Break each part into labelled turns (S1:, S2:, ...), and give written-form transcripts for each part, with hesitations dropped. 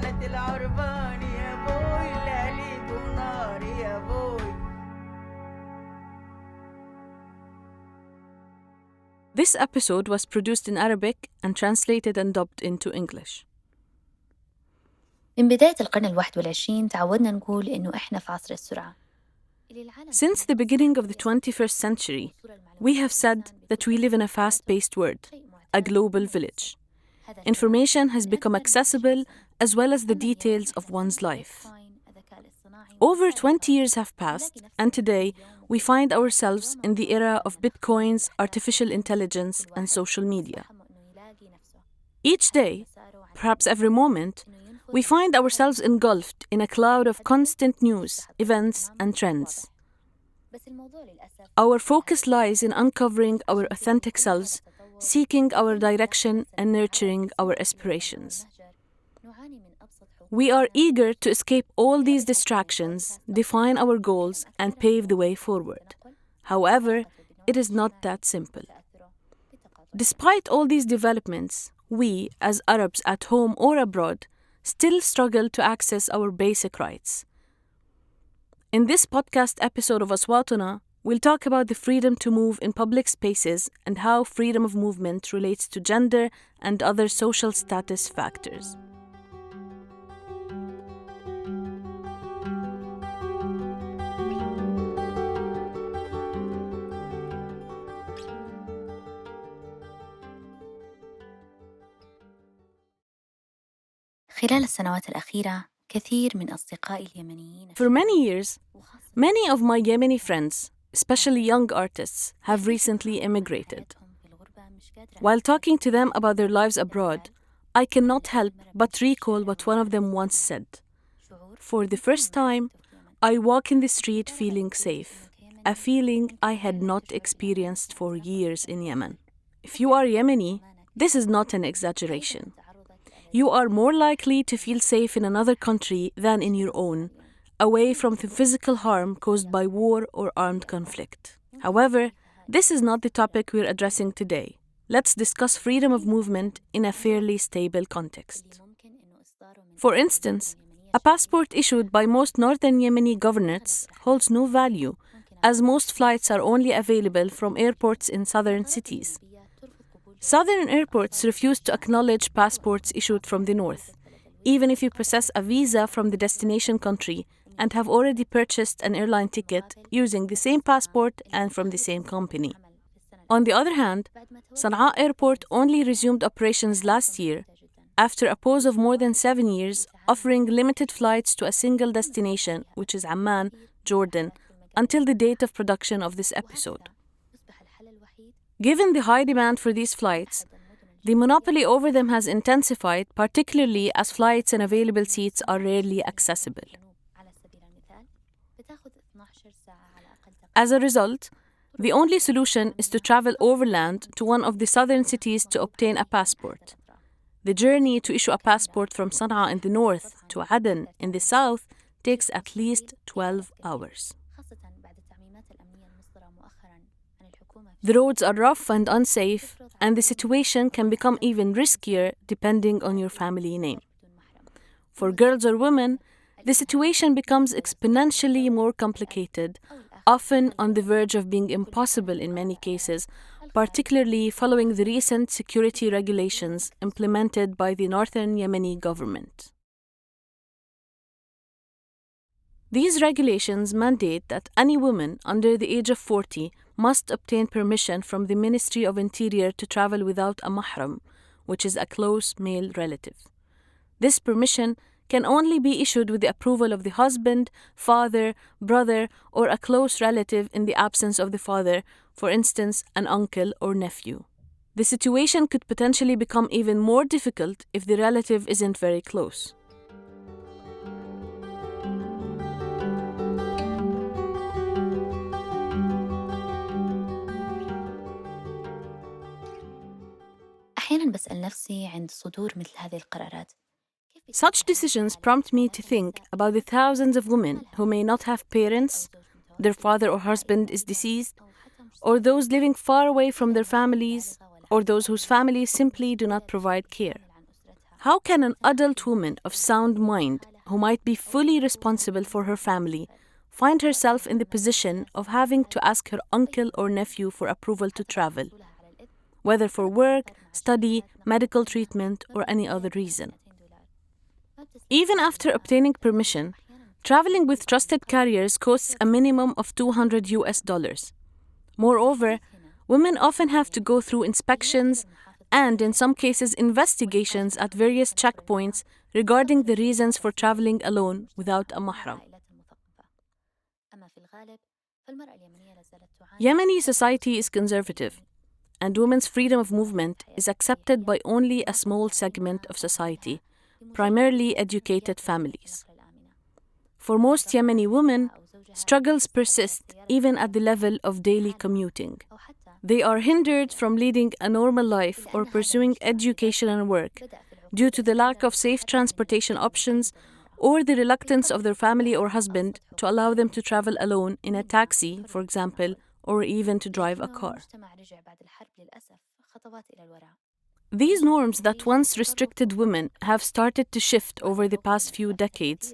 S1: كانت العربان يا بوي لالي نار يا بوي.
S2: This episode was produced in Arabic and translated and dubbed into English.
S3: من بداية القرن ال21 تعودنا نقول إنه إحنا في عصر السرعة.
S2: Since the beginning of the 21st century, we have said that we live in a fast-paced world, a global village. Information has become accessible as well as the details of one's life. Over 20 years have passed, and today we find ourselves in the era of bitcoins, artificial intelligence, and social media. Each day, perhaps every moment, we find ourselves engulfed in a cloud of constant news, events, and trends. Our focus lies in uncovering our authentic selves, seeking our direction, and nurturing our aspirations. We are eager to escape all these distractions, define our goals, and pave the way forward. However, it is not that simple. Despite all these developments, we, as Arabs at home or abroad, still struggle to access our basic rights. In this podcast episode of Aswatona, we'll talk about the freedom to move in public spaces and how freedom of movement relates to gender and other social status factors.
S3: خلال السنوات الأخيرة كثير من أصدقائي اليمنيين
S2: For many years, many of my Yemeni friends, especially young artists, have recently immigrated. While talking to them about their lives abroad, I cannot help but recall what one of them once said. For the first time, I walk in the street feeling safe, a feeling I had not experienced for years in Yemen. If you are Yemeni, this is not an exaggeration. You are more likely to feel safe in another country than in your own, away from the physical harm caused by war or armed conflict. However, this is not the topic we're addressing today. Let's discuss freedom of movement in a fairly stable context. For instance, a passport issued by most northern Yemeni governorates holds no value, as most flights are only available from airports in southern cities. Southern airports refuse to acknowledge passports issued from the north, even if you possess a visa from the destination country and have already purchased an airline ticket using the same passport and from the same company. On the other hand, Sana'a Airport only resumed operations last year, after a pause of more than 7 years, offering limited flights to a single destination, which is Amman, Jordan, until the date of production of this episode. Given the high demand for these flights, the monopoly over them has intensified, particularly as flights and available seats are rarely accessible. As a result, the only solution is to travel overland to one of the southern cities to obtain a passport. The journey to issue a passport from Sana'a in the north to Aden in the south takes at least 12 hours. The roads are rough and unsafe, and the situation can become even riskier depending on your family name. For girls or women, the situation becomes exponentially more complicated, often on the verge of being impossible in many cases, particularly following the recent security regulations implemented by the northern Yemeni government. These regulations mandate that any woman under the age of 40 must obtain permission from the Ministry of Interior to travel without a mahram, which is a close male relative. This permission can only be issued with the approval of the husband, father, brother, or a close relative in the absence of the father, for instance, an uncle or nephew. The situation could potentially become even more difficult if the relative isn't very close.
S3: أحياناً بسأل نفسي عند صدور مثل هذه القرارات.
S2: Such decisions prompt me to think about the thousands of women who may not have parents, their father or husband is deceased, or those living far away from their families, or those whose families simply do not provide care. How can an adult woman of sound mind, who might be fully responsible for her family, find herself in the position of having to ask her uncle or nephew for approval to travel, whether for work, study, medical treatment, or any other reason? Even after obtaining permission, traveling with trusted carriers costs a minimum of $200. Moreover, women often have to go through inspections and, in some cases, investigations at various checkpoints regarding the reasons for traveling alone without a mahram. Yemeni society is conservative, and women's freedom of movement is accepted by only a small segment of society, primarily educated families. For most Yemeni women, struggles persist even at the level of daily commuting. They are hindered from leading a normal life or pursuing education and work due to the lack of safe transportation options or the reluctance of their family or husband to allow them to travel alone in a taxi, for example, or even to drive a car. These norms that once restricted women have started to shift over the past few decades,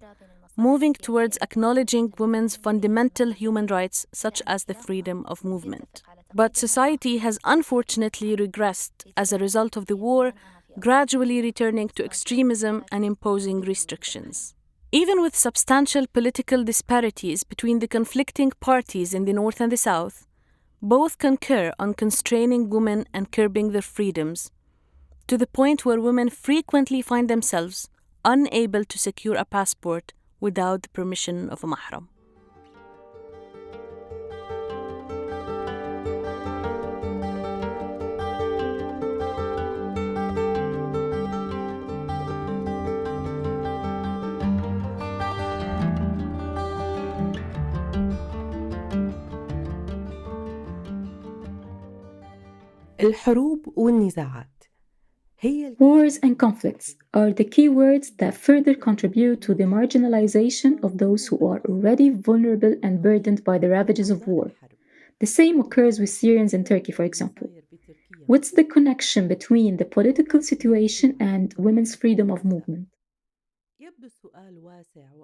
S2: moving towards acknowledging women's fundamental human rights such as the freedom of movement. But society has unfortunately regressed as a result of the war, gradually returning to extremism and imposing restrictions. Even with substantial political disparities between the conflicting parties in the North and the South, both concur on constraining women and curbing their freedoms, to the point where women frequently find themselves unable to secure a passport without the permission of a mahram.
S4: الحروب والنزاعات.
S5: Wars and conflicts are the key words that further contribute to the marginalization of those who are already vulnerable and burdened by the ravages of war. The same occurs with Syrians in Turkey, for example. What's the connection between the political situation and women's freedom of movement?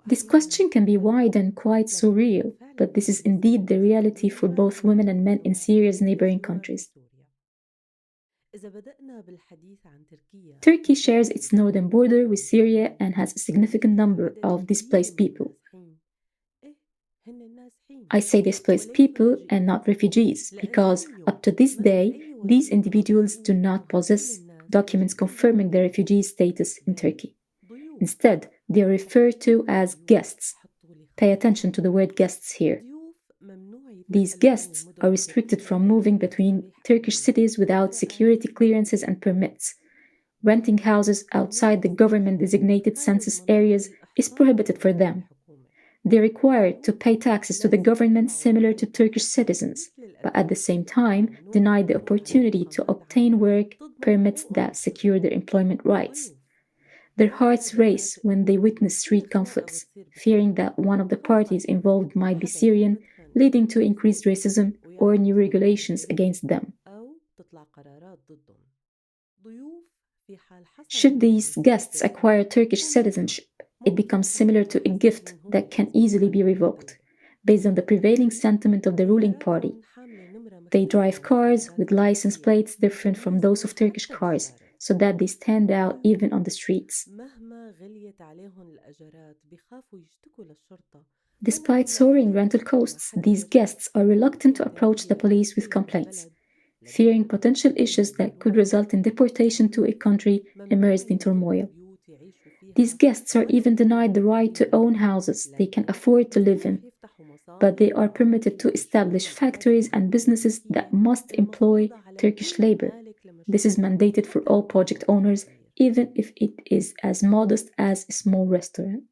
S5: This question can be wide and quite surreal, but this is indeed the reality for both women and men in Syria's neighboring countries. Turkey shares its northern border with Syria and has a significant number of displaced people. I say displaced people and not refugees because up to this day, these individuals do not possess documents confirming their refugee status in Turkey. Instead, they are referred to as guests. Pay attention to the word guests here. These guests are restricted from moving between Turkish cities without security clearances and permits. Renting houses outside the government-designated census areas is prohibited for them. They're required to pay taxes to the government similar to Turkish citizens, but at the same time denied the opportunity to obtain work permits that secure their employment rights. Their hearts race when they witness street conflicts, fearing that one of the parties involved might be Syrian, leading to increased racism or new regulations against them. Should these guests acquire Turkish citizenship, it becomes similar to a gift that can easily be revoked, based on the prevailing sentiment of the ruling party. They drive cars with license plates different from those of Turkish cars, so that they stand out even on the streets. Despite soaring rental costs, these guests are reluctant to approach the police with complaints, fearing potential issues that could result in deportation to a country immersed in turmoil. These guests are even denied the right to own houses they can afford to live in, but they are permitted to establish factories and businesses that must employ Turkish labor. This is mandated for all project owners, even if it is as modest as a small restaurant.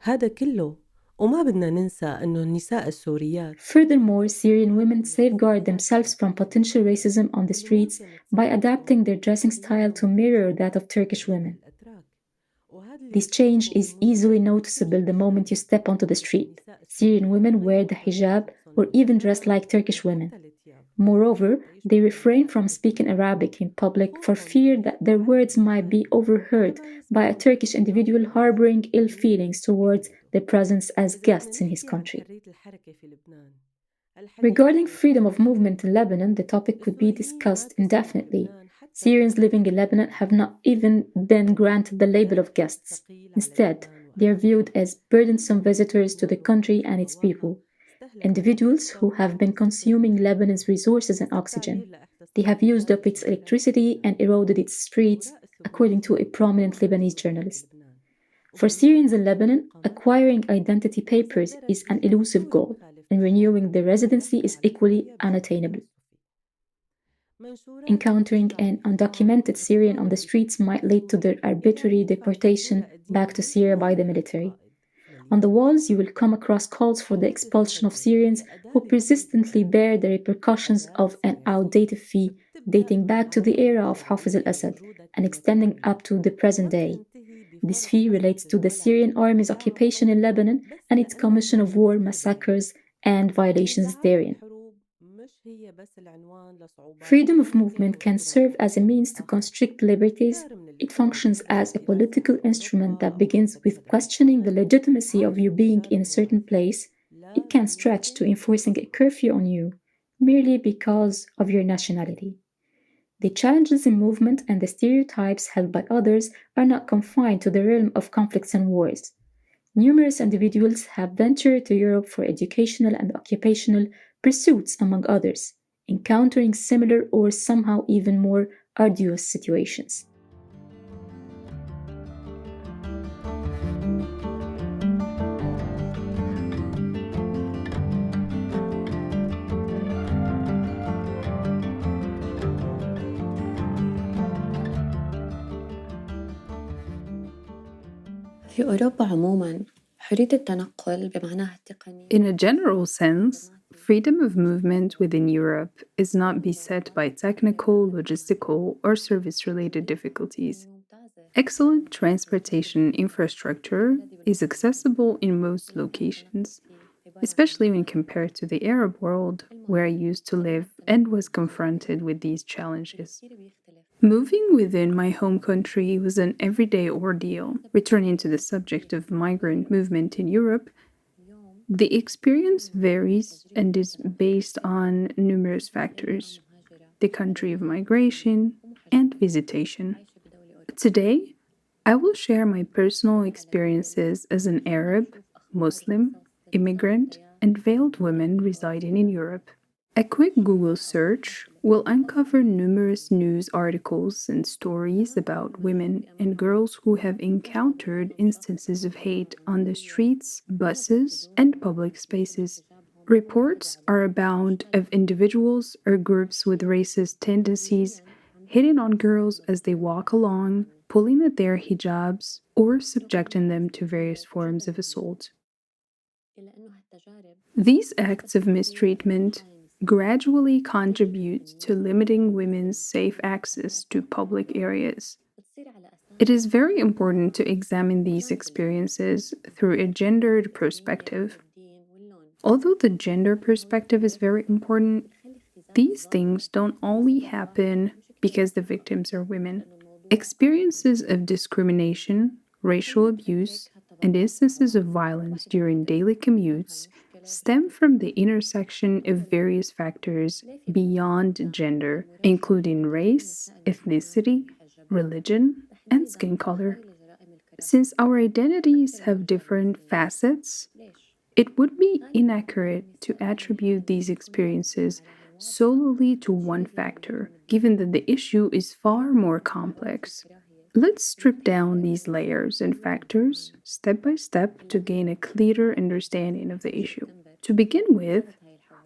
S4: هذا كله وما بدنا ننسى أنه النساء السوريات.
S5: Furthermore, Syrian women safeguard themselves from potential racism on the streets by adapting their dressing style to mirror that of Turkish women. This change is easily noticeable the moment you step onto the street. Syrian women wear the hijab or even dress like Turkish women. Moreover, they refrain from speaking Arabic in public for fear that their words might be overheard by a Turkish individual harboring ill feelings towards their presence as guests in his country. Regarding freedom of movement in Lebanon, the topic could be discussed indefinitely. Syrians living in Lebanon have not even been granted the label of guests. Instead, they are viewed as burdensome visitors to the country and its people, individuals who have been consuming Lebanon's resources and oxygen. They have used up its electricity and eroded its streets, according to a prominent Lebanese journalist. For Syrians in Lebanon, acquiring identity papers is an elusive goal, and renewing their residency is equally unattainable. Encountering an undocumented Syrian on the streets might lead to their arbitrary deportation back to Syria by the military. On the walls, you will come across calls for the expulsion of Syrians who persistently bear the repercussions of an outdated fee dating back to the era of Hafiz al-Assad and extending up to the present day. This fee relates to the Syrian army's occupation in Lebanon and its commission of war, massacres, and violations therein. Freedom of movement can serve as a means to constrict liberties. It functions as a political instrument that begins with questioning the legitimacy of you being in a certain place. It can stretch to enforcing a curfew on you merely because of your nationality. The challenges in movement and the stereotypes held by others are not confined to the realm of conflicts and wars. Numerous individuals have ventured to Europe for educational and occupational pursuits, among others, encountering similar or somehow even more arduous situations.
S6: في أوروبا عموماً حرية التنقل بمعناها التقني.
S7: In a general sense, freedom of movement within Europe is not beset by technical, logistical, or service-related difficulties. Excellent transportation infrastructure is accessible in most locations, especially when compared to the Arab world, where I used to live and was confronted with these challenges. Moving within my home country was an everyday ordeal. Returning to the subject of migrant movement in Europe, the experience varies and is based on numerous factors: the country of migration and visitation. Today, I will share my personal experiences as an Arab, Muslim, immigrant, and veiled woman residing in Europe. A quick Google search will uncover numerous news articles and stories about women and girls who have encountered instances of hate on the streets, buses, and public spaces. Reports are abound of individuals or groups with racist tendencies hitting on girls as they walk along, pulling at their hijabs, or subjecting them to various forms of assault. These acts of mistreatment gradually contribute to limiting women's safe access to public areas. It is very important to examine these experiences through a gendered perspective. Although the gender perspective is very important, these things don't only happen because the victims are women. Experiences of discrimination, racial abuse, and instances of violence during daily commutes stem from the intersection of various factors beyond gender, including race, ethnicity, religion, and skin color. Since our identities have different facets, it would be inaccurate to attribute these experiences solely to one factor, given that the issue is far more complex. Let's strip down these layers and factors step by step to gain a clearer understanding of the issue. To begin with,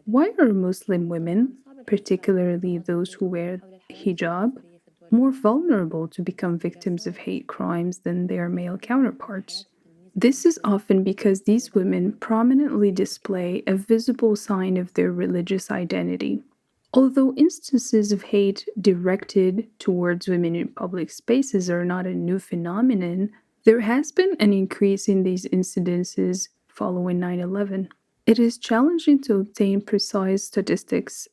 S7: why are Muslim women, particularly those who wear hijab, more vulnerable to become victims of hate crimes than their male counterparts? This is often because these women prominently display a visible sign of their religious identity. Although instances of hate directed towards women in public spaces are not a new phenomenon, There has been an increase in these incidences following 9/11. It is challenging to obtain precise statistics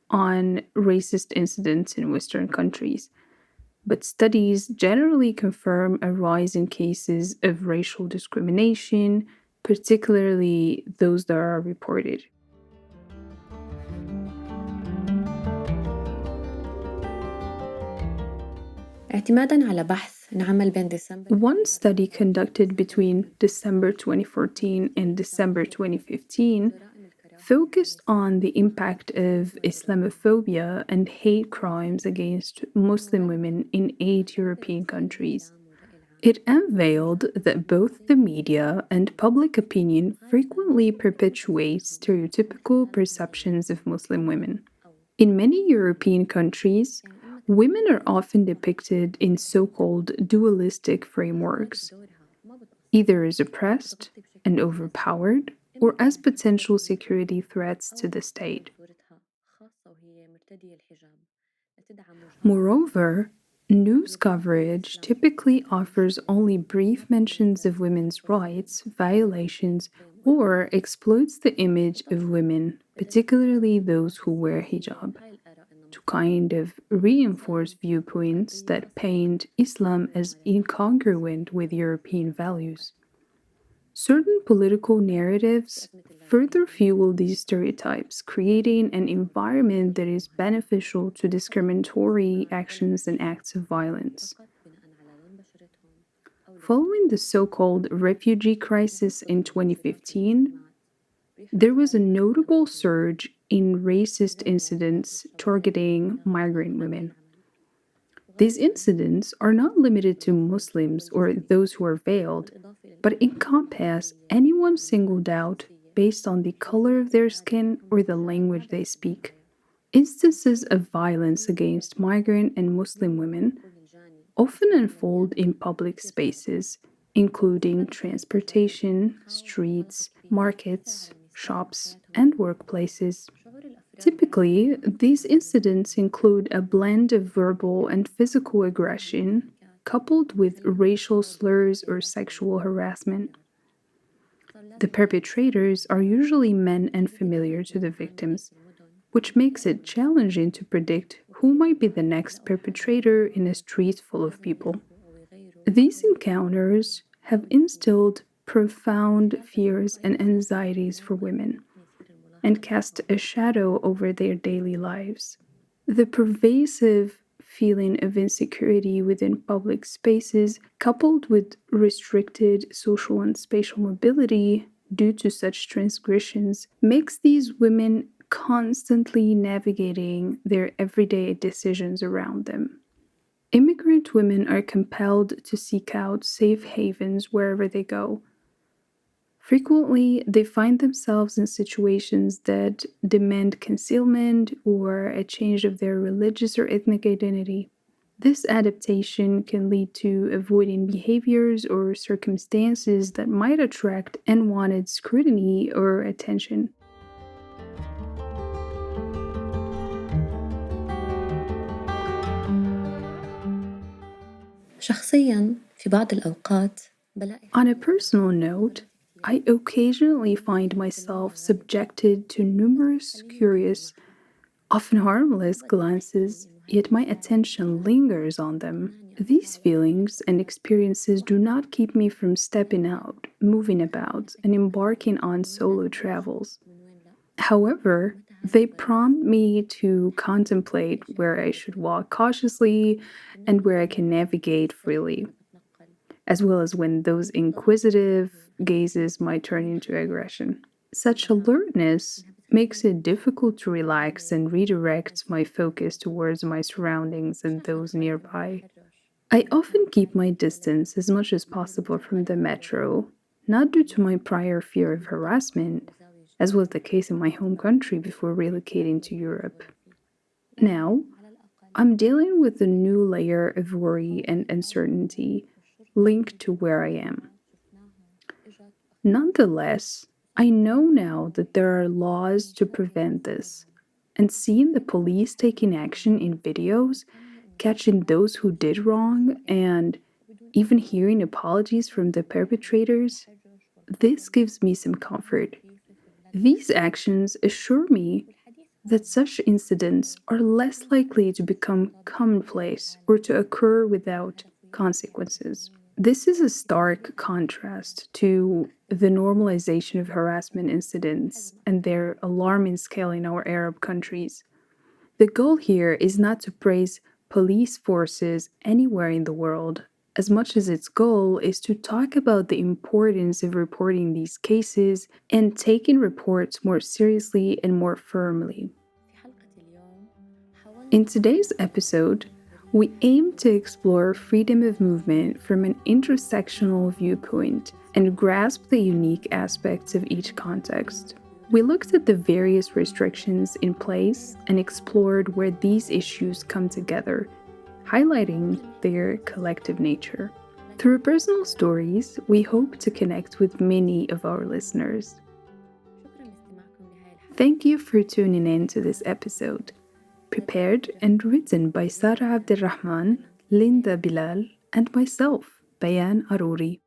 S7: on racist incidents in Western countries, but studies generally confirm a rise in cases of racial discrimination, particularly those that are reported.
S6: اعتماداً على بحث انعمل بين ديسمبر
S7: One study conducted between December 2014 and December 2015 focused on the impact of Islamophobia and hate crimes against Muslim women in 8 European countries. It unveiled that both the media and public opinion frequently perpetuate stereotypical perceptions of Muslim women. In many European countries, women are often depicted in so called dualistic frameworks, either as oppressed and overpowered or as potential security threats to the state. Moreover, news coverage typically offers only brief mentions of women's rights, violations, or exploits the image of women, particularly those who wear hijab, to kind of reinforce viewpoints that paint Islam as incongruent with European values. Certain political narratives further fuel these stereotypes, creating an environment that is beneficial to discriminatory actions and acts of violence. Following the so called refugee crisis in 2015, there was a notable surge in racist incidents targeting migrant women. These incidents are not limited to Muslims or those who are veiled, but encompass anyone singled out based on the color of their skin or the language they speak. Instances of violence against migrant and Muslim women often unfold in public spaces, including transportation, streets, markets, shops, and workplaces. Typically, these incidents include a blend of verbal and physical aggression, coupled with racial slurs or sexual harassment. The perpetrators are usually men and familiar to the victims, which makes it challenging to predict who might be the next perpetrator in a street full of people. These encounters have instilled profound fears and anxieties for women and cast a shadow over their daily lives. The pervasive feeling of insecurity within public spaces, coupled with restricted social and spatial mobility due to such transgressions, makes these women constantly navigating their everyday decisions around them. Immigrant women are compelled to seek out safe havens wherever they go. Frequently, they find themselves in situations that demand concealment or a change of their religious or ethnic identity. This adaptation can lead to avoiding behaviors or circumstances that might attract unwanted scrutiny or attention.
S6: شخصياً في بعض الأوقات بلاقي
S7: On a personal note, I occasionally find myself subjected to numerous curious, often harmless glances, yet my attention lingers on them. These feelings and experiences do not keep me from stepping out, moving about, and embarking on solo travels. However, they prompt me to contemplate where I should walk cautiously and where I can navigate freely, as well as when those inquisitive gazes might turn into aggression. Such alertness makes it difficult to relax and redirect my focus towards my surroundings and those nearby. I often keep my distance as much as possible from the metro, not due to my prior fear of harassment, as was the case in my home country before relocating to Europe. Now, I'm dealing with a new layer of worry and uncertainty linked to where I am. Nonetheless, I know now that there are laws to prevent this, and seeing the police taking action in videos, catching those who did wrong, and even hearing apologies from the perpetrators, this gives me some comfort. These actions assure me that such incidents are less likely to become commonplace or to occur without consequences. This is a stark contrast to the normalization of harassment incidents and their alarming scale in our Arab countries. The goal here is not to praise police forces anywhere in the world, as much as its goal is to talk about the importance of reporting these cases and taking reports more seriously and more firmly. In today's episode, we aim to explore freedom of movement from an intersectional viewpoint and grasp the unique aspects of each context. We looked at the various restrictions in place and explored where these issues come together, highlighting their collective nature. Through personal stories, we hope to connect with many of our listeners. Thank you for tuning in to this episode, prepared and written by Sarra Abdelrahman, Linda Bilal, and myself, Bayan Arouri.